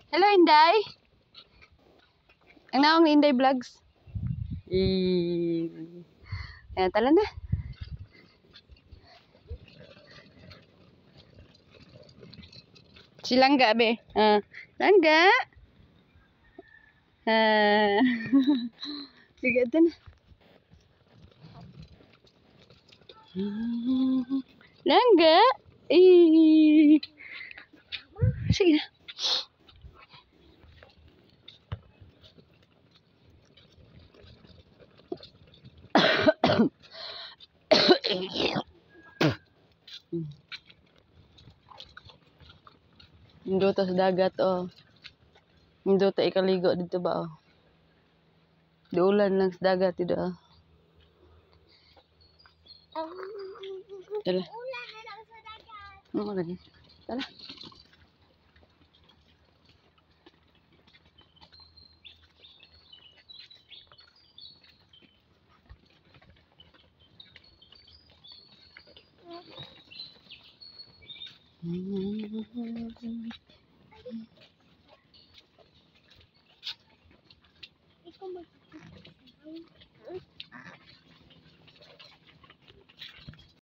Hello, Inday. Ang naong ni Inday Vlogs. Ayan, tala na. Si Langga, be. Langga. Sige, ito na. Langga. Sige na. Hindi to sa dagat, oh. Hindi to ikaligo dito ba, oh. Diulan lang sa dagat dito, oh. Tala. Ulan na lang sa dagat. Oo, lagi. Tala.